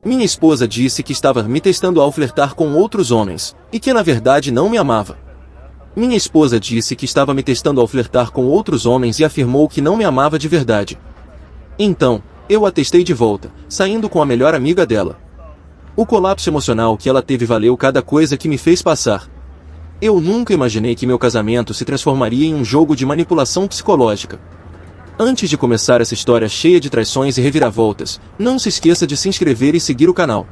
Minha esposa disse que estava me testando ao flertar com outros homens, e que na verdade não me amava. Minha esposa disse que estava me testando ao flertar com outros homens e afirmou que não me amava de verdade. Então, eu a testei de volta, saindo com a melhor amiga dela. O colapso emocional que ela teve valeu cada coisa que me fez passar. Eu nunca imaginei que meu casamento se transformaria em um jogo de manipulação psicológica. Antes de começar essa história cheia de traições e reviravoltas, não se esqueça de se inscrever e seguir o canal.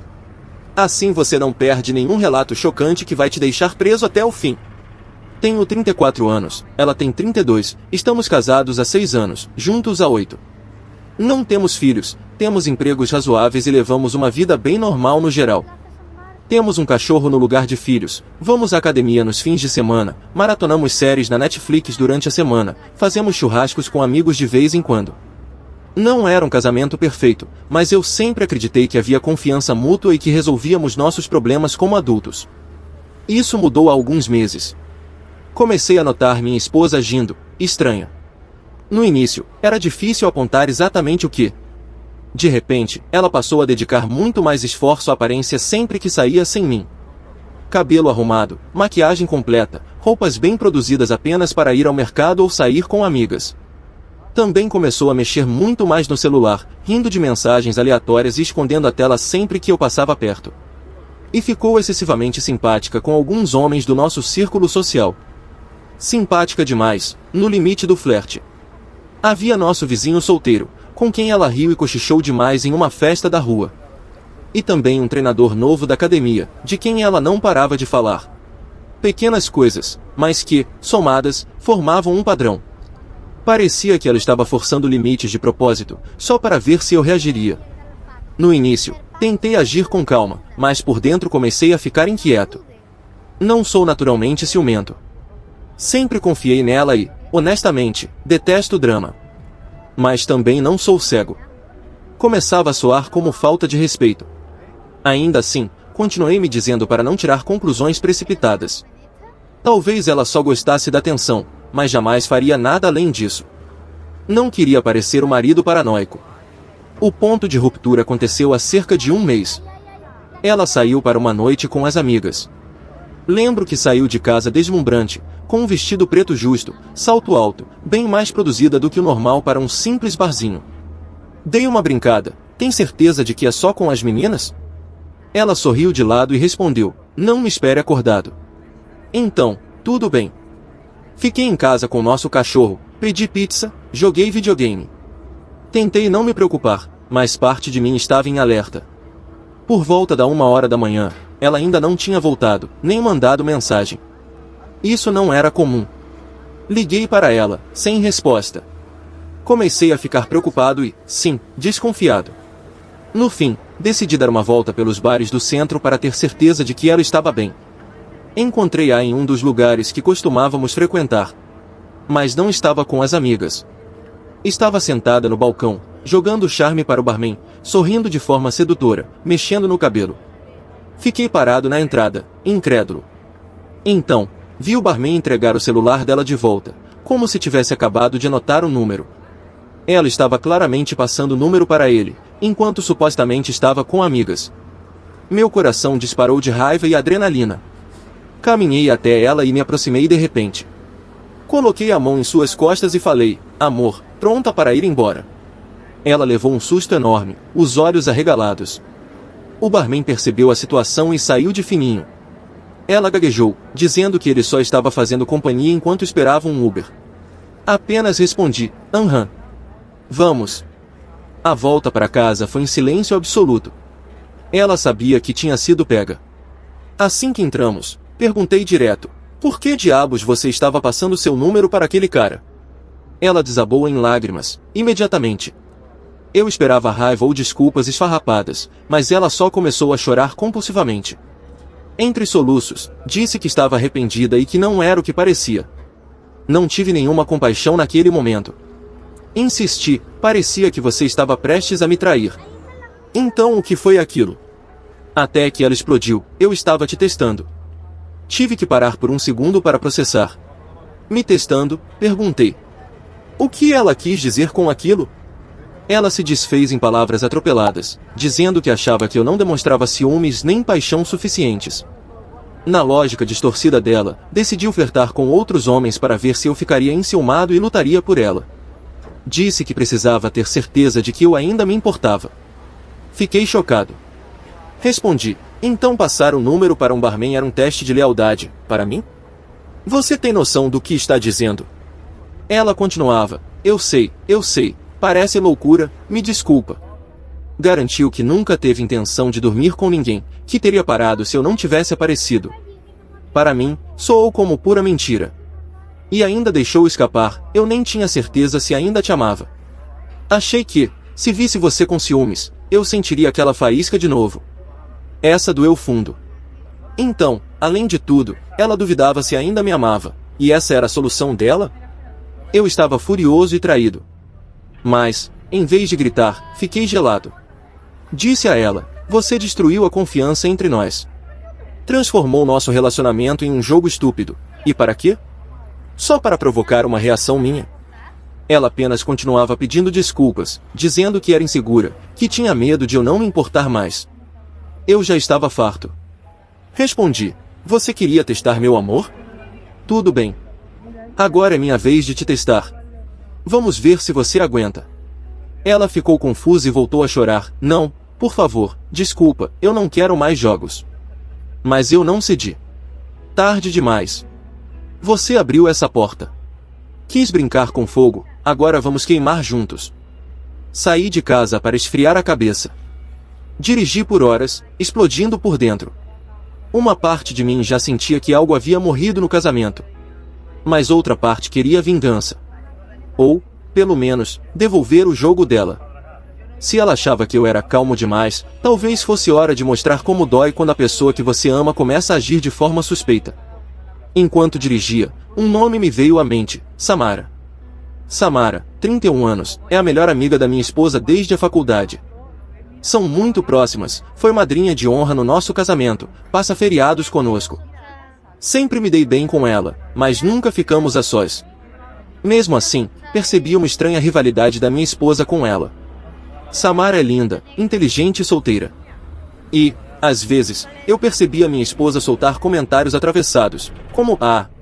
Assim você não perde nenhum relato chocante que vai te deixar preso até o fim. Tenho 34 anos, ela tem 32, estamos casados há 6 anos, juntos há 8. Não temos filhos, temos empregos razoáveis e levamos uma vida bem normal no geral. Temos um cachorro no lugar de filhos, vamos à academia nos fins de semana, maratonamos séries na Netflix durante a semana, fazemos churrascos com amigos de vez em quando. Não era um casamento perfeito, mas eu sempre acreditei que havia confiança mútua e que resolvíamos nossos problemas como adultos. Isso mudou há alguns meses. Comecei a notar minha esposa agindo estranha. No início, era difícil apontar exatamente o que. De repente, ela passou a dedicar muito mais esforço à aparência sempre que saía sem mim. Cabelo arrumado, maquiagem completa, roupas bem produzidas apenas para ir ao mercado ou sair com amigas. Também começou a mexer muito mais no celular, rindo de mensagens aleatórias e escondendo a tela sempre que eu passava perto. E ficou excessivamente simpática com alguns homens do nosso círculo social. Simpática demais, no limite do flerte. Havia nosso vizinho solteiro, com quem ela riu e cochichou demais em uma festa da rua. E também um treinador novo da academia, de quem ela não parava de falar. Pequenas coisas, mas que, somadas, formavam um padrão. Parecia que ela estava forçando limites de propósito, só para ver se eu reagiria. No início, tentei agir com calma, mas por dentro comecei a ficar inquieto. Não sou naturalmente ciumento. Sempre confiei nela e, honestamente, detesto drama. Mas também não sou cego. Começava a soar como falta de respeito. Ainda assim, continuei me dizendo para não tirar conclusões precipitadas. Talvez ela só gostasse da atenção, mas jamais faria nada além disso. Não queria parecer o marido paranoico. O ponto de ruptura aconteceu há cerca de um mês. Ela saiu para uma noite com as amigas. Lembro que saiu de casa deslumbrante, com um vestido preto justo, salto alto, bem mais produzida do que o normal para um simples barzinho. Dei uma brincada, tem certeza de que é só com as meninas? Ela sorriu de lado e respondeu, não me espere acordado. Então, tudo bem. Fiquei em casa com nosso cachorro, pedi pizza, joguei videogame. Tentei não me preocupar, mas parte de mim estava em alerta. Por volta da 1h da manhã, ela ainda não tinha voltado, nem mandado mensagem. Isso não era comum. Liguei para ela, sem resposta. Comecei a ficar preocupado e, sim, desconfiado. No fim, decidi dar uma volta pelos bares do centro para ter certeza de que ela estava bem. Encontrei-a em um dos lugares que costumávamos frequentar. Mas não estava com as amigas. Estava sentada no balcão, jogando charme para o barman, sorrindo de forma sedutora, mexendo no cabelo. Fiquei parado na entrada, incrédulo. Então, vi o barman entregar o celular dela de volta, como se tivesse acabado de anotar o número. Ela estava claramente passando o número para ele, enquanto supostamente estava com amigas. Meu coração disparou de raiva e adrenalina. Caminhei até ela e me aproximei de repente. Coloquei a mão em suas costas e falei, amor, pronta para ir embora. Ela levou um susto enorme, os olhos arregalados. O barman percebeu a situação e saiu de fininho. Ela gaguejou, dizendo que ele só estava fazendo companhia enquanto esperava um Uber. Apenas respondi, aham. Vamos. A volta para casa foi em silêncio absoluto. Ela sabia que tinha sido pega. Assim que entramos, perguntei direto, por que diabos você estava passando seu número para aquele cara? Ela desabou em lágrimas, imediatamente. Eu esperava raiva ou desculpas esfarrapadas, mas ela só começou a chorar compulsivamente. Entre soluços, disse que estava arrependida e que não era o que parecia. Não tive nenhuma compaixão naquele momento. Insisti, parecia que você estava prestes a me trair. Então o que foi aquilo? Até que ela explodiu, eu estava te testando. Tive que parar por um segundo para processar. Me testando, perguntei. O que ela quis dizer com aquilo? Ela se desfez em palavras atropeladas, dizendo que achava que eu não demonstrava ciúmes nem paixão suficientes. Na lógica distorcida dela, decidiu flertar com outros homens para ver se eu ficaria enciumado e lutaria por ela. Disse que precisava ter certeza de que eu ainda me importava. Fiquei chocado. Respondi, então passar o número para um barman era um teste de lealdade, para mim? Você tem noção do que está dizendo? Ela continuava, eu sei, parece loucura, me desculpa. Garantiu que nunca teve intenção de dormir com ninguém, que teria parado se eu não tivesse aparecido. Para mim, soou como pura mentira. E ainda deixou escapar, eu nem tinha certeza se ainda te amava. Achei que, se visse você com ciúmes, eu sentiria aquela faísca de novo. Essa doeu fundo. Então, além de tudo, ela duvidava se ainda me amava, e essa era a solução dela? Eu estava furioso e traído. Mas, em vez de gritar, fiquei gelado. Disse a ela, você destruiu a confiança entre nós. Transformou nosso relacionamento em um jogo estúpido. E para quê? Só para provocar uma reação minha. Ela apenas continuava pedindo desculpas, dizendo que era insegura, que tinha medo de eu não me importar mais. Eu já estava farto. Respondi, você queria testar meu amor? Tudo bem. Agora é minha vez de te testar. Vamos ver se você aguenta. Ela ficou confusa e voltou a chorar. Não, por favor, desculpa, eu não quero mais jogos. Mas eu não cedi. Tarde demais. Você abriu essa porta. Quis brincar com fogo, agora vamos queimar juntos. Saí de casa para esfriar a cabeça. Dirigi por horas, explodindo por dentro. Uma parte de mim já sentia que algo havia morrido no casamento. Mas outra parte queria vingança. Ou, pelo menos, devolver o jogo dela. Se ela achava que eu era calmo demais, talvez fosse hora de mostrar como dói quando a pessoa que você ama começa a agir de forma suspeita. Enquanto dirigia, um nome me veio à mente, Samara. Samara, 31 anos, é a melhor amiga da minha esposa desde a faculdade. São muito próximas, foi madrinha de honra no nosso casamento, passa feriados conosco. Sempre me dei bem com ela, mas nunca ficamos a sós. Mesmo assim, percebi uma estranha rivalidade da minha esposa com ela. Samara é linda, inteligente e solteira. E, às vezes, eu percebia minha esposa soltar comentários atravessados, como,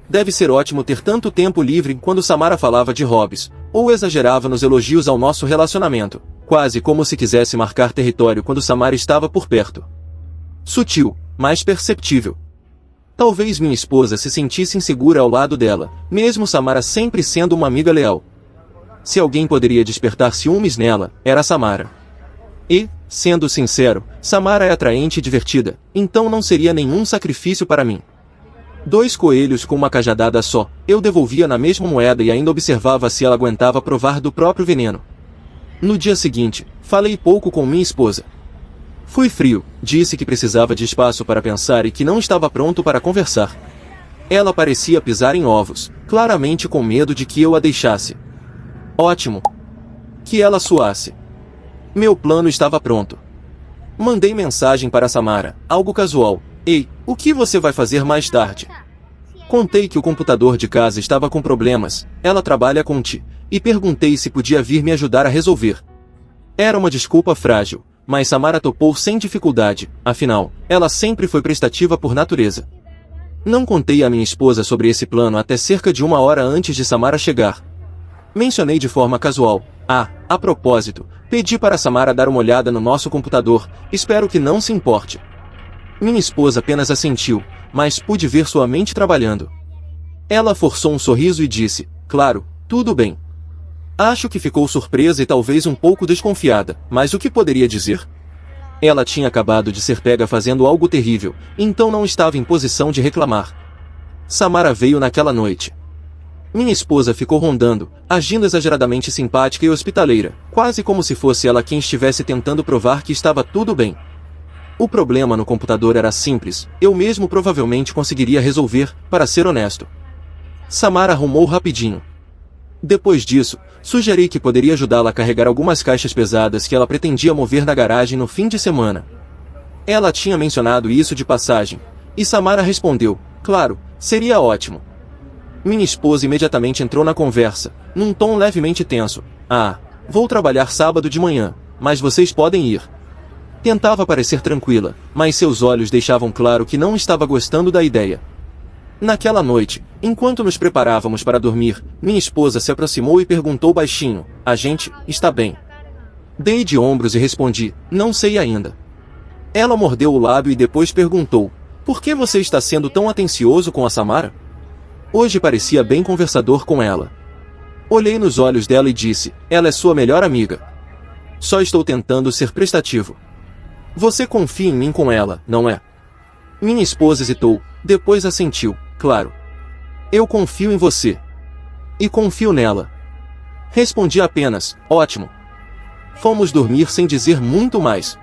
deve ser ótimo ter tanto tempo livre quando Samara falava de hobbies, ou exagerava nos elogios ao nosso relacionamento, quase como se quisesse marcar território quando Samara estava por perto. Sutil, mas perceptível. Talvez minha esposa se sentisse insegura ao lado dela, mesmo Samara sempre sendo uma amiga leal. Se alguém poderia despertar ciúmes nela, era Samara. E, sendo sincero, Samara é atraente e divertida, então não seria nenhum sacrifício para mim. 2 coelhos com uma cajadada só, eu devolvia na mesma moeda e ainda observava se ela aguentava provar do próprio veneno. No dia seguinte, falei pouco com minha esposa. Fui frio, disse que precisava de espaço para pensar e que não estava pronto para conversar. Ela parecia pisar em ovos, claramente com medo de que eu a deixasse. Ótimo. Que ela suasse. Meu plano estava pronto. Mandei mensagem para Samara, algo casual. Ei, o que você vai fazer mais tarde? Contei que o computador de casa estava com problemas, ela trabalha com TI, e perguntei se podia vir me ajudar a resolver. Era uma desculpa frágil, mas Samara topou sem dificuldade, afinal, ela sempre foi prestativa por natureza. Não contei à minha esposa sobre esse plano até cerca de 1 hora antes de Samara chegar. Mencionei de forma casual, a propósito, pedi para Samara dar uma olhada no nosso computador, espero que não se importe. Minha esposa apenas assentiu, mas pude ver sua mente trabalhando. Ela forçou um sorriso e disse, claro, tudo bem. Acho que ficou surpresa e talvez um pouco desconfiada, mas o que poderia dizer? Ela tinha acabado de ser pega fazendo algo terrível, então não estava em posição de reclamar. Samara veio naquela noite. Minha esposa ficou rondando, agindo exageradamente simpática e hospitaleira, quase como se fosse ela quem estivesse tentando provar que estava tudo bem. O problema no computador era simples, eu mesmo provavelmente conseguiria resolver, para ser honesto. Samara arrumou rapidinho. Depois disso, sugeri que poderia ajudá-la a carregar algumas caixas pesadas que ela pretendia mover na garagem no fim de semana. Ela tinha mencionado isso de passagem, e Samara respondeu, claro, seria ótimo. Minha esposa imediatamente entrou na conversa, num tom levemente tenso. vou trabalhar sábado de manhã, mas vocês podem ir. Tentava parecer tranquila, mas seus olhos deixavam claro que não estava gostando da ideia. Naquela noite, enquanto nos preparávamos para dormir, minha esposa se aproximou e perguntou baixinho: a gente está bem? Dei de ombros e respondi: não sei ainda. Ela mordeu o lábio e depois perguntou: por que você está sendo tão atencioso com a Samara? Hoje parecia bem conversador com ela. Olhei nos olhos dela e disse: ela é sua melhor amiga. Só estou tentando ser prestativo. Você confia em mim com ela, não é? Minha esposa hesitou, depois assentiu: claro. Eu confio em você. E confio nela. Respondi apenas: ótimo. Fomos dormir sem dizer muito mais.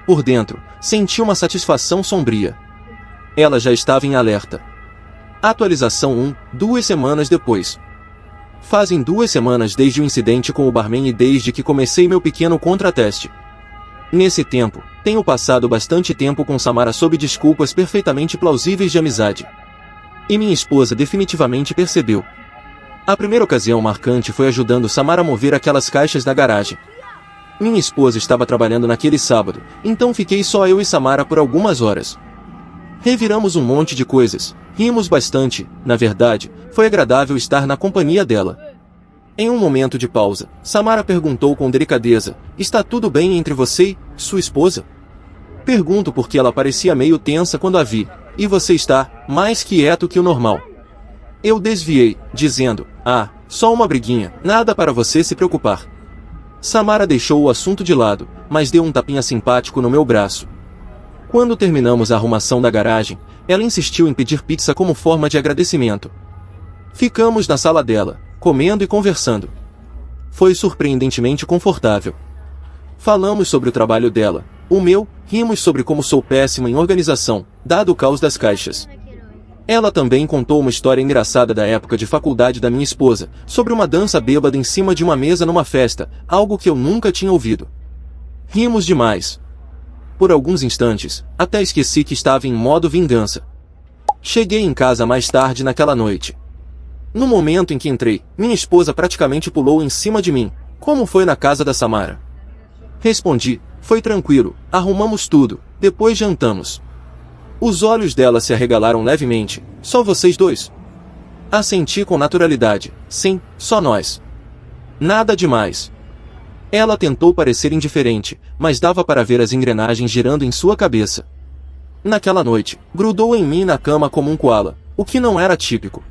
Por dentro, senti uma satisfação sombria. Ela já estava em alerta. Atualização 1, 2 semanas depois. Fazem 2 semanas desde o incidente com o barman e desde que comecei meu pequeno contrateste. Nesse tempo, tenho passado bastante tempo com Samara sob desculpas perfeitamente plausíveis de amizade. E minha esposa definitivamente percebeu. A primeira ocasião marcante foi ajudando Samara a mover aquelas caixas da garagem. Minha esposa estava trabalhando naquele sábado, então fiquei só eu e Samara por algumas horas. Reviramos um monte de coisas, rimos bastante, na verdade, foi agradável estar na companhia dela. Em um momento de pausa, Samara perguntou com delicadeza: está tudo bem entre você e sua esposa? Pergunto porque ela parecia meio tensa quando a vi. E você está mais quieto que o normal. Eu desviei, dizendo: ah, só uma briguinha, nada para você se preocupar. Samara deixou o assunto de lado, mas deu um tapinha simpático no meu braço. Quando terminamos a arrumação da garagem, ela insistiu em pedir pizza como forma de agradecimento. Ficamos na sala dela, comendo e conversando. Foi surpreendentemente confortável. Falamos sobre o trabalho dela, o meu, rimos sobre como sou péssima em organização, dado o caos das caixas. Ela também contou uma história engraçada da época de faculdade da minha esposa, sobre uma dança bêbada em cima de uma mesa numa festa, algo que eu nunca tinha ouvido. Rimos demais. Por alguns instantes, até esqueci que estava em modo vingança. Cheguei em casa mais tarde naquela noite. No momento em que entrei, minha esposa praticamente pulou em cima de mim. Como foi na casa da Samara? Respondi: foi tranquilo, arrumamos tudo, depois jantamos. Os olhos dela se arregalaram levemente. Só vocês dois? Assenti com naturalidade: sim, só nós. Nada demais. Ela tentou parecer indiferente, mas dava para ver as engrenagens girando em sua cabeça. Naquela noite, grudou em mim na cama como um koala, o que não era típico.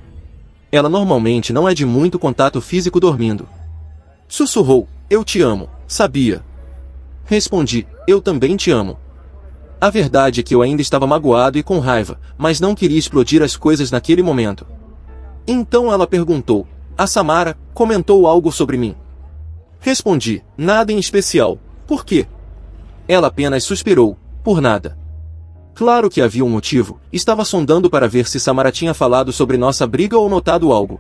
Ela normalmente não é de muito contato físico dormindo. Sussurrou: eu te amo, sabia? Respondi: eu também te amo. A verdade é que eu ainda estava magoado e com raiva, mas não queria explodir as coisas naquele momento. Então ela perguntou: a Samara comentou algo sobre mim? Respondi: nada em especial. Por quê? Ela apenas suspirou: por nada. Claro que havia um motivo, estava sondando para ver se Samara tinha falado sobre nossa briga ou notado algo.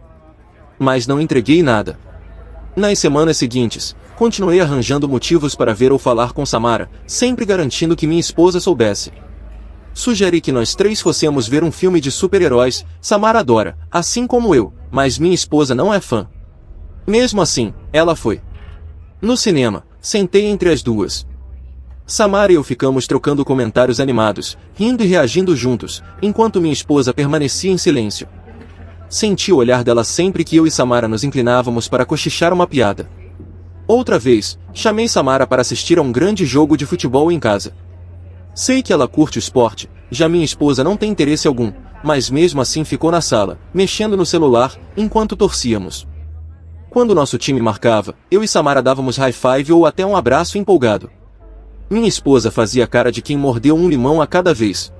Mas não entreguei nada. Nas semanas seguintes, continuei arranjando motivos para ver ou falar com Samara, sempre garantindo que minha esposa soubesse. Sugeri que nós 3 fossemos ver um filme de super-heróis. Samara adora, assim como eu, mas minha esposa não é fã. Mesmo assim, ela foi. No cinema, sentei entre as duas. Samara e eu ficamos trocando comentários animados, rindo e reagindo juntos, enquanto minha esposa permanecia em silêncio. Senti o olhar dela sempre que eu e Samara nos inclinávamos para cochichar uma piada. Outra vez, chamei Samara para assistir a um grande jogo de futebol em casa. Sei que ela curte o esporte, já minha esposa não tem interesse algum, mas mesmo assim ficou na sala, mexendo no celular, enquanto torcíamos. Quando nosso time marcava, eu e Samara dávamos high five ou até um abraço empolgado. Minha esposa fazia cara de quem mordeu um limão a cada vez.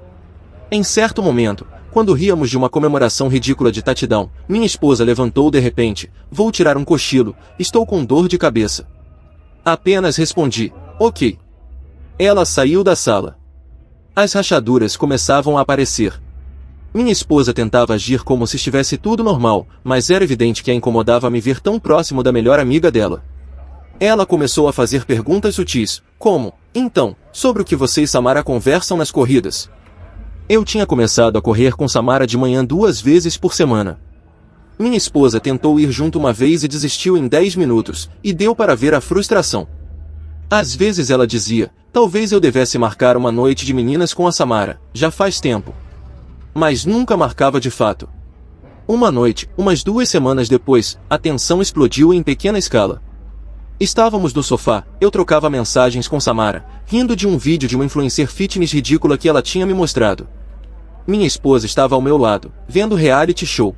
Em certo momento, quando ríamos de uma comemoração ridícula de touchdown, minha esposa levantou de repente: vou tirar um cochilo, estou com dor de cabeça. Apenas respondi: ok. Ela saiu da sala. As rachaduras começavam a aparecer. Minha esposa tentava agir como se estivesse tudo normal, mas era evidente que a incomodava me ver tão próximo da melhor amiga dela. Ela começou a fazer perguntas sutis, como: então, sobre o que você e Samara conversam nas corridas? Eu tinha começado a correr com Samara de manhã 2 vezes por semana. Minha esposa tentou ir junto uma vez e desistiu em 10 minutos, e deu para ver a frustração. Às vezes ela dizia, talvez eu devesse marcar uma noite de meninas com a Samara, já faz tempo. Mas nunca marcava de fato. Uma noite, umas 2 semanas depois, a tensão explodiu em pequena escala. Estávamos no sofá, eu trocava mensagens com Samara, rindo de um vídeo de uma influencer fitness ridícula que ela tinha me mostrado. Minha esposa estava ao meu lado, vendo reality show.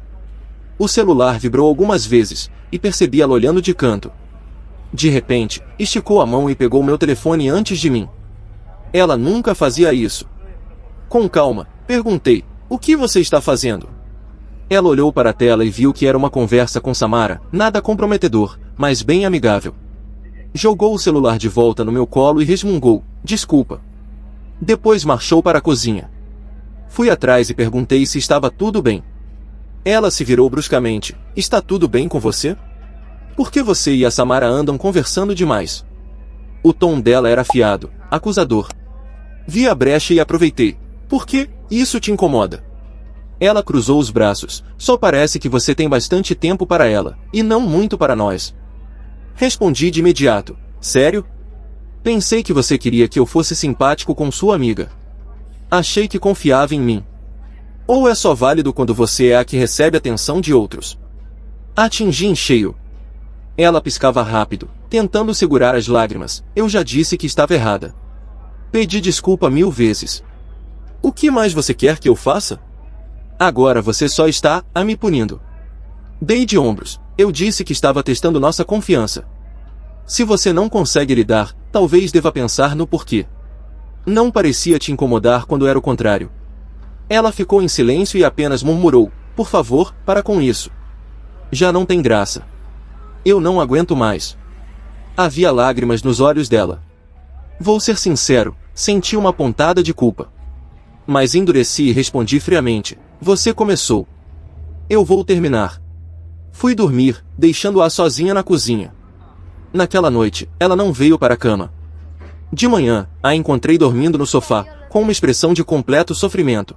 O celular vibrou algumas vezes, e percebi ela olhando de canto. De repente, esticou a mão e pegou meu telefone antes de mim. Ela nunca fazia isso. Com calma, perguntei, o que você está fazendo? Ela olhou para a tela e viu que era uma conversa com Samara, nada comprometedor, mas bem amigável. Jogou o celular de volta no meu colo e resmungou, desculpa. Depois marchou para a cozinha. Fui atrás e perguntei se estava tudo bem. Ela se virou bruscamente, está tudo bem com você? Por que você e a Samara andam conversando demais? O tom dela era afiado, acusador. Vi a brecha e aproveitei. Por que isso te incomoda? Ela cruzou os braços, só parece que você tem bastante tempo para ela, e não muito para nós. Respondi de imediato, sério? Pensei que você queria que eu fosse simpático com sua amiga. Achei que confiava em mim. Ou é só válido quando você é a que recebe a atenção de outros? Atingi em cheio. Ela piscava rápido, tentando segurar as lágrimas. Eu já disse que estava errada. Pedi desculpa 1000 vezes. O que mais você quer que eu faça? Agora você só está a me punindo. Dei de ombros. Eu disse que estava testando nossa confiança. Se você não consegue lidar, talvez deva pensar no porquê. Não parecia te incomodar quando era o contrário. Ela ficou em silêncio e apenas murmurou, por favor, para com isso. Já não tem graça. Eu não aguento mais. Havia lágrimas nos olhos dela. Vou ser sincero, senti uma pontada de culpa. Mas endureci e respondi friamente, você começou. Eu vou terminar. Fui dormir, deixando-a sozinha na cozinha. Naquela noite, ela não veio para a cama. De manhã, a encontrei dormindo no sofá, com uma expressão de completo sofrimento.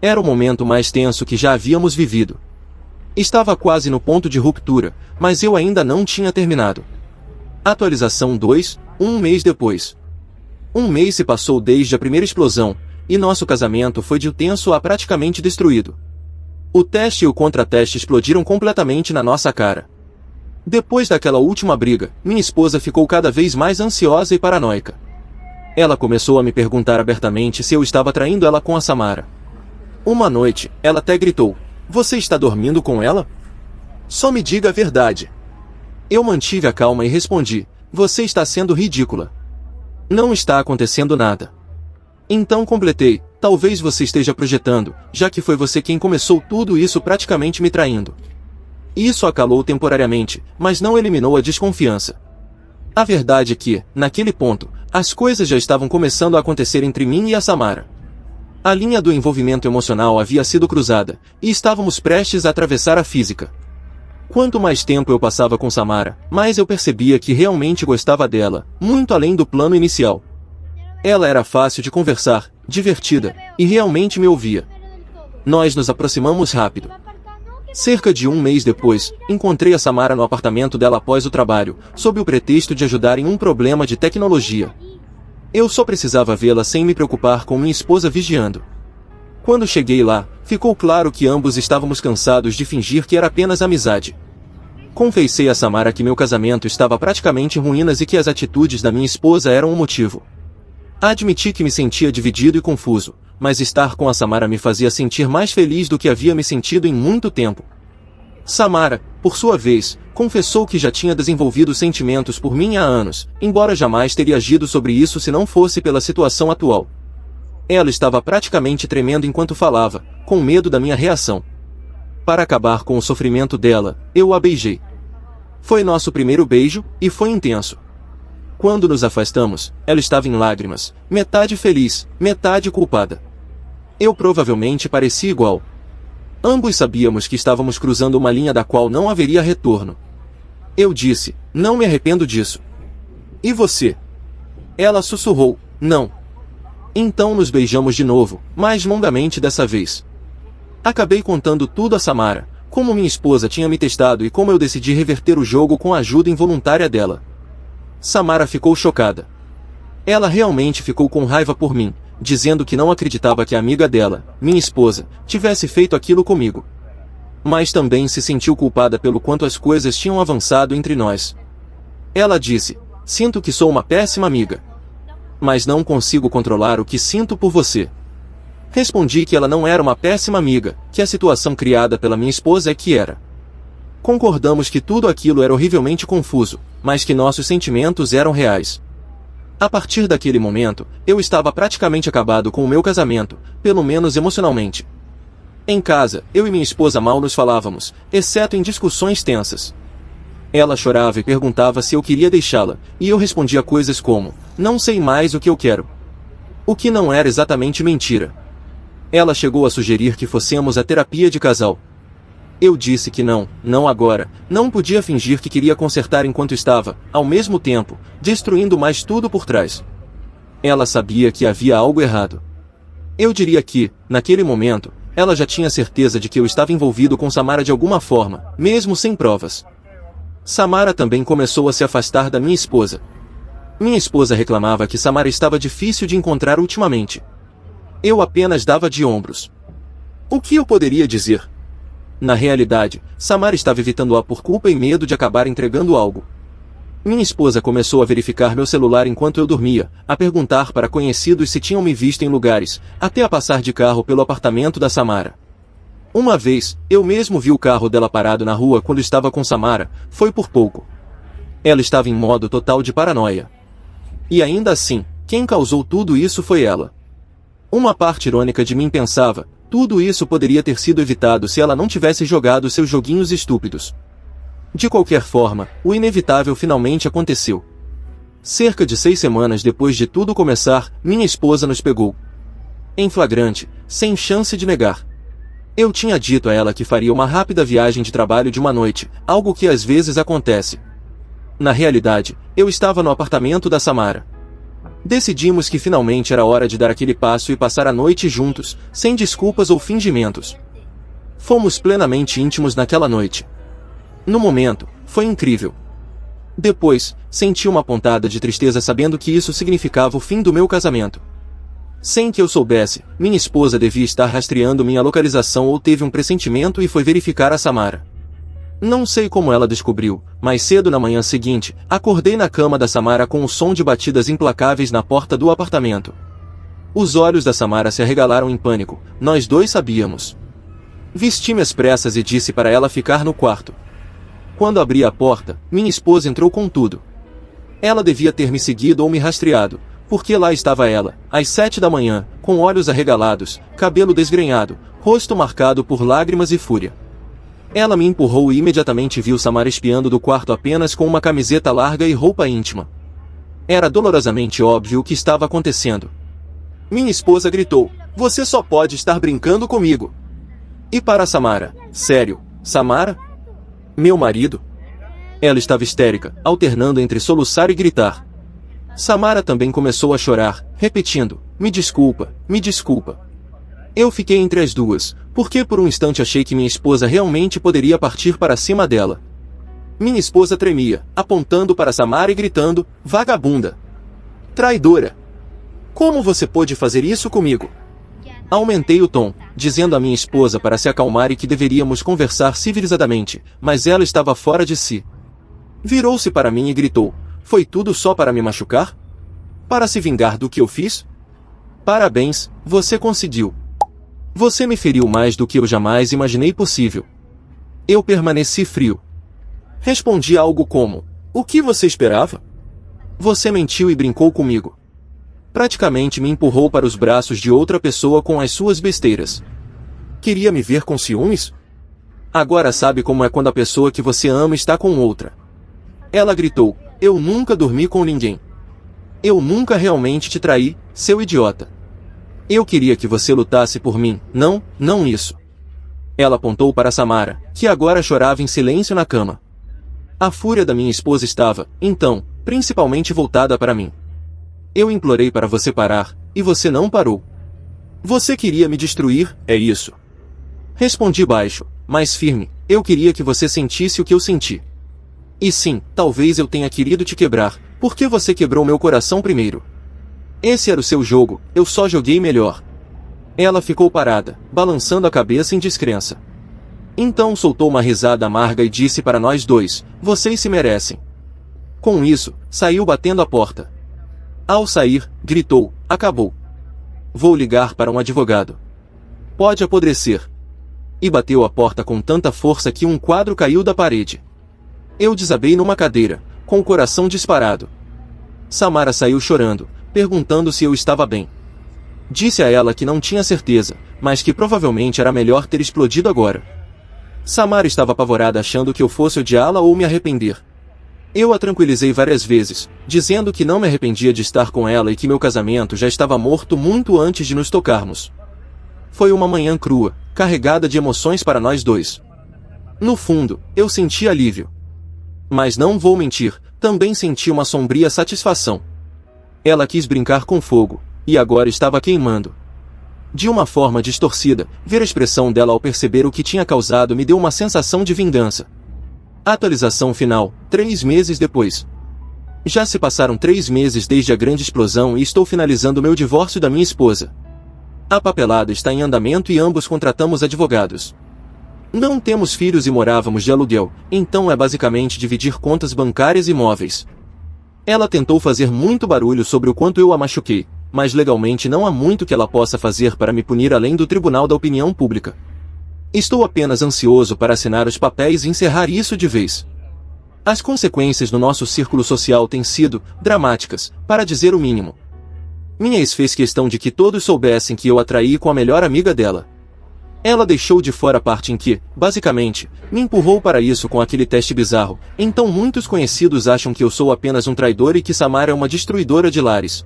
Era o momento mais tenso que já havíamos vivido. Estava quase no ponto de ruptura, mas eu ainda não tinha terminado. Atualização 2, um mês depois. Um mês se passou desde a primeira explosão, e nosso casamento foi de tenso a praticamente destruído. O teste e o contrateste explodiram completamente na nossa cara. Depois daquela última briga, minha esposa ficou cada vez mais ansiosa e paranoica. Ela começou a me perguntar abertamente se eu estava traindo ela com a Samara. Uma noite, ela até gritou, você está dormindo com ela? Só me diga a verdade. Eu mantive a calma e respondi, você está sendo ridícula. Não está acontecendo nada. Então completei, talvez você esteja projetando, já que foi você quem começou tudo isso praticamente me traindo. Isso acalou temporariamente, mas não eliminou a desconfiança. A verdade é que, naquele ponto, as coisas já estavam começando a acontecer entre mim e a Samara. A linha do envolvimento emocional havia sido cruzada, e estávamos prestes a atravessar a física. Quanto mais tempo eu passava com Samara, mais eu percebia que realmente gostava dela, muito além do plano inicial. Ela era fácil de conversar, divertida, e realmente me ouvia. Nós nos aproximamos rápido. Cerca de um mês depois, encontrei a Samara no apartamento dela após o trabalho, sob o pretexto de ajudar em um problema de tecnologia. Eu só precisava vê-la sem me preocupar com minha esposa vigiando. Quando cheguei lá, ficou claro que ambos estávamos cansados de fingir que era apenas amizade. Confessei a Samara que meu casamento estava praticamente em ruínas e que as atitudes da minha esposa eram o motivo. Admiti que me sentia dividido e confuso, mas estar com a Samara me fazia sentir mais feliz do que havia me sentido em muito tempo. Samara, por sua vez, confessou que já tinha desenvolvido sentimentos por mim há anos, embora jamais teria agido sobre isso se não fosse pela situação atual. Ela estava praticamente tremendo enquanto falava, com medo da minha reação. Para acabar com o sofrimento dela, eu a beijei. Foi nosso primeiro beijo, e foi intenso. Quando nos afastamos, ela estava em lágrimas, metade feliz, metade culpada. Eu provavelmente parecia igual. Ambos sabíamos que estávamos cruzando uma linha da qual não haveria retorno. Eu disse, não me arrependo disso. E você? Ela sussurrou, não. Então nos beijamos de novo, mais longamente dessa vez. Acabei contando tudo a Samara, Como minha esposa tinha me testado e como eu decidi reverter o jogo com a ajuda involuntária dela. Samara ficou chocada. Ela realmente ficou com raiva por mim, dizendo que não acreditava que a amiga dela, minha esposa, tivesse feito aquilo comigo. Mas também se sentiu culpada pelo quanto as coisas tinham avançado entre nós. Ela disse: sinto que sou uma péssima amiga. Mas não consigo controlar o que sinto por você. Respondi que ela não era uma péssima amiga, que a situação criada pela minha esposa é que era. Concordamos que tudo aquilo era horrivelmente confuso, mas que nossos sentimentos eram reais. A partir daquele momento, eu estava praticamente acabado com o meu casamento, pelo menos emocionalmente. Em casa, eu e minha esposa mal nos falávamos, exceto em discussões tensas. Ela chorava e perguntava se eu queria deixá-la, e eu respondia coisas como: não sei mais o que eu quero. O que não era exatamente mentira. Ela chegou a sugerir que fossemos à terapia de casal. Eu disse que não agora, não podia fingir que queria consertar enquanto estava, ao mesmo tempo, destruindo mais tudo por trás. Ela sabia que havia algo errado. Eu diria que, naquele momento, ela já tinha certeza de que eu estava envolvido com Samara de alguma forma, mesmo sem provas. Samara também começou a se afastar da minha esposa. Minha esposa reclamava que Samara estava difícil de encontrar ultimamente. Eu apenas dava de ombros. O que eu poderia dizer? Na realidade, Samara estava evitando-a por culpa e medo de acabar entregando algo. Minha esposa começou a verificar meu celular enquanto eu dormia, a perguntar para conhecidos se tinham me visto em lugares, até a passar de carro pelo apartamento da Samara. Uma vez, eu mesmo vi o carro dela parado na rua quando estava com Samara, foi por pouco. Ela estava em modo total de paranoia. E ainda assim, quem causou tudo isso foi ela. Uma parte irônica de mim pensava: tudo isso poderia ter sido evitado se ela não tivesse jogado seus joguinhos estúpidos. De qualquer forma, o inevitável finalmente aconteceu. Cerca de 6 semanas depois de tudo começar, minha esposa nos pegou. Em flagrante, sem chance de negar. Eu tinha dito a ela que faria uma rápida viagem de trabalho de uma noite, algo que às vezes acontece. Na realidade, eu estava no apartamento da Samara. Decidimos que finalmente era hora de dar aquele passo e passar a noite juntos, sem desculpas ou fingimentos. Fomos plenamente íntimos naquela noite. No momento, foi incrível. Depois, senti uma pontada de tristeza sabendo que isso significava o fim do meu casamento. Sem que eu soubesse, minha esposa devia estar rastreando minha localização ou teve um pressentimento e foi verificar a Samara. Não sei como ela descobriu, mas cedo na manhã seguinte, acordei na cama da Samara com o som de batidas implacáveis na porta do apartamento. Os olhos da Samara se arregalaram em pânico, nós dois sabíamos. Vesti-me às pressas e disse para ela ficar no quarto. Quando abri a porta, minha esposa entrou com tudo. Ela devia ter me seguido ou me rastreado, porque lá estava ela, às 7 da manhã, com olhos arregalados, cabelo desgrenhado, rosto marcado por lágrimas e fúria. Ela me empurrou e imediatamente viu Samara espiando do quarto apenas com uma camiseta larga e roupa íntima. Era dolorosamente óbvio o que estava acontecendo. Minha esposa gritou: "Você só pode estar brincando comigo!" E para Samara: "Sério, Samara? Meu marido?" Ela estava histérica, alternando entre soluçar e gritar. Samara também começou a chorar, repetindo: me desculpa, me desculpa." Eu fiquei entre as duas, porque por um instante achei que minha esposa realmente poderia partir para cima dela. Minha esposa tremia, apontando para Samara e gritando: "Vagabunda! Traidora! Como você pôde fazer isso comigo?" Aumentei o tom, dizendo à minha esposa para se acalmar e que deveríamos conversar civilizadamente, mas ela estava fora de si. Virou-se para mim e gritou: "Foi tudo só para me machucar? Para se vingar do que eu fiz? Parabéns, você conseguiu. Você me feriu mais do que eu jamais imaginei possível." Eu permaneci frio. Respondi algo como: "O que você esperava? Você mentiu e brincou comigo." Praticamente me empurrou para os braços de outra pessoa com as suas besteiras. Queria me ver com ciúmes? Agora sabe como é quando a pessoa que você ama está com outra. Ela gritou: "Eu nunca dormi com ninguém. Eu nunca realmente te traí, seu idiota. Eu queria que você lutasse por mim, não isso." Ela apontou para Samara, que agora chorava em silêncio na cama. A fúria da minha esposa estava, então, principalmente voltada para mim. Eu implorei para você parar, e você não parou. Você queria me destruir, é isso? Respondi baixo, mas firme: Eu queria que você sentisse o que eu senti. E sim, talvez eu tenha querido te quebrar, porque você quebrou meu coração primeiro. Esse era o seu jogo, eu só joguei melhor. Ela ficou parada, balançando a cabeça em descrença. Então soltou uma risada amarga e disse para nós dois: vocês se merecem. Com isso, saiu batendo a porta. Ao sair, gritou: acabou. Vou ligar para um advogado. Pode apodrecer. E bateu a porta com tanta força que um quadro caiu da parede. Eu desabei numa cadeira, com o coração disparado. Samara saiu chorando, perguntando se eu estava bem. Disse a ela que não tinha certeza, mas que provavelmente era melhor ter explodido agora. Samara estava apavorada achando que eu fosse odiá-la ou me arrepender. Eu a tranquilizei várias vezes, dizendo que não me arrependia de estar com ela e que meu casamento já estava morto muito antes de nos tocarmos. Foi uma manhã crua, carregada de emoções para nós dois. No fundo, eu senti alívio. Mas não vou mentir, também senti uma sombria satisfação. Ela quis brincar com fogo, e agora estava queimando. De uma forma distorcida, ver a expressão dela ao perceber o que tinha causado me deu uma sensação de vingança. Atualização final, 3 meses depois. Já se passaram 3 meses desde a grande explosão e estou finalizando meu divórcio da minha esposa. A papelada está em andamento e ambos contratamos advogados. Não temos filhos e morávamos de aluguel, então é basicamente dividir contas bancárias e móveis. Ela tentou fazer muito barulho sobre o quanto eu a machuquei, mas legalmente não há muito que ela possa fazer para me punir além do Tribunal da Opinião Pública. Estou apenas ansioso para assinar os papéis e encerrar isso de vez. As consequências no nosso círculo social têm sido dramáticas, para dizer o mínimo. Minha ex fez questão de que todos soubessem que eu a traí com a melhor amiga dela. Ela deixou de fora a parte em que, basicamente, me empurrou para isso com aquele teste bizarro, então muitos conhecidos acham que eu sou apenas um traidor e que Samara é uma destruidora de lares.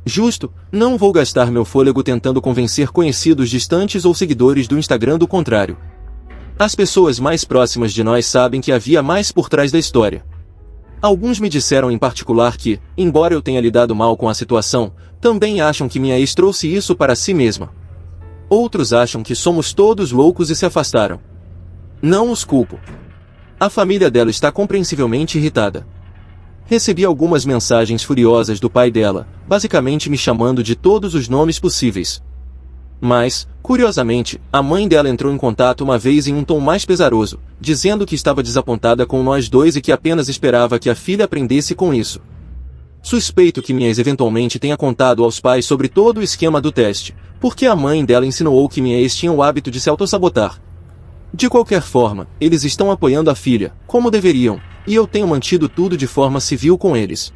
Justo, não vou gastar meu fôlego tentando convencer conhecidos distantes ou seguidores do Instagram do contrário. As pessoas mais próximas de nós sabem que havia mais por trás da história. Alguns me disseram em particular que, embora eu tenha lidado mal com a situação, também acham que minha ex trouxe isso para si mesma. Outros acham que somos todos loucos e se afastaram. Não os culpo. A família dela está compreensivelmente irritada. Recebi algumas mensagens furiosas do pai dela, basicamente me chamando de todos os nomes possíveis. Mas, curiosamente, a mãe dela entrou em contato uma vez em um tom mais pesaroso, dizendo que estava desapontada com nós dois e que apenas esperava que a filha aprendesse com isso. Suspeito que minha ex eventualmente tenha contado aos pais sobre todo o esquema do teste, porque a mãe dela insinuou que minha ex tinha o hábito de se autossabotar. De qualquer forma, eles estão apoiando a filha, como deveriam, e eu tenho mantido tudo de forma civil com eles.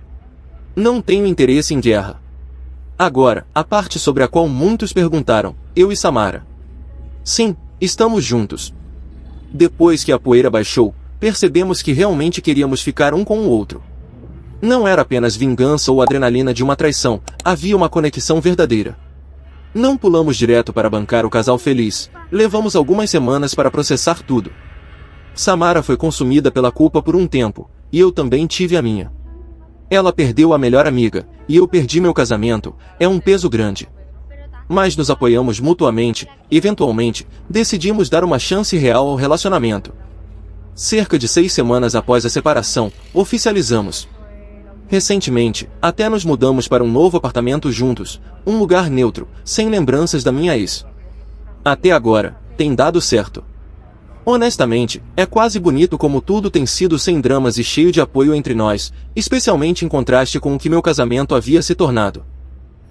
Não tenho interesse em guerra. Agora, a parte sobre a qual muitos perguntaram, eu e Samara. Sim, estamos juntos. Depois que a poeira baixou, percebemos que realmente queríamos ficar um com o outro. Não era apenas vingança ou adrenalina de uma traição, havia uma conexão verdadeira. Não pulamos direto para bancar o casal feliz, levamos algumas semanas para processar tudo. Samara foi consumida pela culpa por um tempo, e eu também tive a minha. Ela perdeu a melhor amiga, e eu perdi meu casamento, é um peso grande. Mas nos apoiamos mutuamente, eventualmente, decidimos dar uma chance real ao relacionamento. Cerca de 6 semanas após a separação, oficializamos. Recentemente, até nos mudamos para um novo apartamento juntos, um lugar neutro, sem lembranças da minha ex. Até agora, tem dado certo. Honestamente, é quase bonito como tudo tem sido sem dramas e cheio de apoio entre nós, especialmente em contraste com o que meu casamento havia se tornado.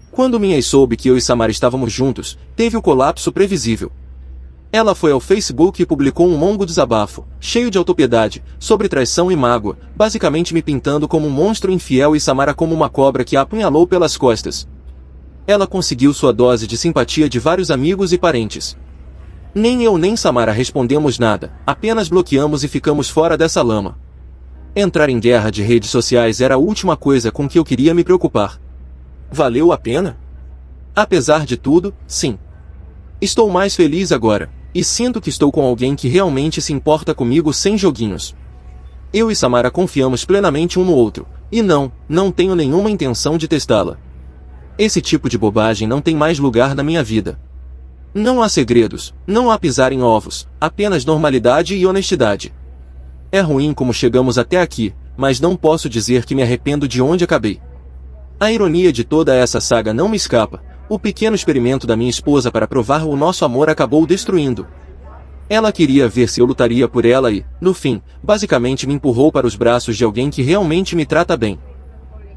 Quando minha ex soube que eu e Samara estávamos juntos, teve o colapso previsível. Ela foi ao Facebook e publicou um longo desabafo, cheio de autopiedade, sobre traição e mágoa, basicamente me pintando como um monstro infiel e Samara como uma cobra que a apunhalou pelas costas. Ela conseguiu sua dose de simpatia de vários amigos e parentes. Nem eu nem Samara respondemos nada, apenas bloqueamos e ficamos fora dessa lama. Entrar em guerra de redes sociais era a última coisa com que eu queria me preocupar. Valeu a pena? Apesar de tudo, sim. Estou mais feliz agora, e sinto que estou com alguém que realmente se importa comigo sem joguinhos. Eu e Samara confiamos plenamente um no outro, e não tenho nenhuma intenção de testá-la. Esse tipo de bobagem não tem mais lugar na minha vida. Não há segredos, não há pisar em ovos, apenas normalidade e honestidade. É ruim como chegamos até aqui, mas não posso dizer que me arrependo de onde acabei. A ironia de toda essa saga não me escapa. O pequeno experimento da minha esposa para provar o nosso amor acabou destruindo. Ela queria ver se eu lutaria por ela e, no fim, basicamente me empurrou para os braços de alguém que realmente me trata bem.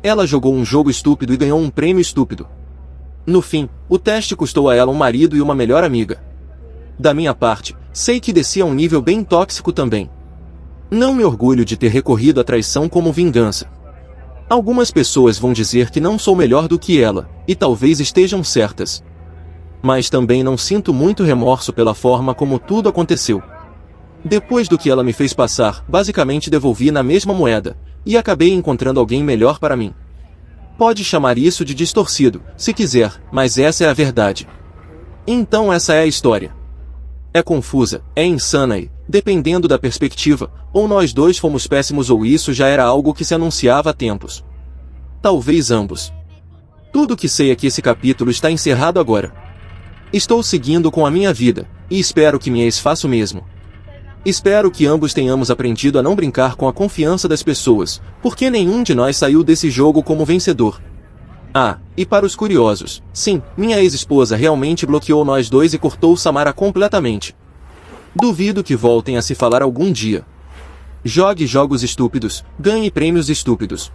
Ela jogou um jogo estúpido e ganhou um prêmio estúpido. No fim, o teste custou a ela um marido e uma melhor amiga. Da minha parte, sei que desci a um nível bem tóxico também. Não me orgulho de ter recorrido à traição como vingança. Algumas pessoas vão dizer que não sou melhor do que ela, e talvez estejam certas. Mas também não sinto muito remorso pela forma como tudo aconteceu. Depois do que ela me fez passar, basicamente devolvi na mesma moeda, e acabei encontrando alguém melhor para mim. Pode chamar isso de distorcido, se quiser, mas essa é a verdade. Então essa é a história. É confusa, é insana e, dependendo da perspectiva, ou nós dois fomos péssimos ou isso já era algo que se anunciava há tempos. Talvez ambos. Tudo que sei é que esse capítulo está encerrado agora. Estou seguindo com a minha vida, e espero que minha ex faça o mesmo. Espero que ambos tenhamos aprendido a não brincar com a confiança das pessoas, porque nenhum de nós saiu desse jogo como vencedor. Ah, e para os curiosos, sim, minha ex-esposa realmente bloqueou nós dois e cortou Samara completamente. Duvido que voltem a se falar algum dia. Jogue jogos estúpidos, ganhe prêmios estúpidos.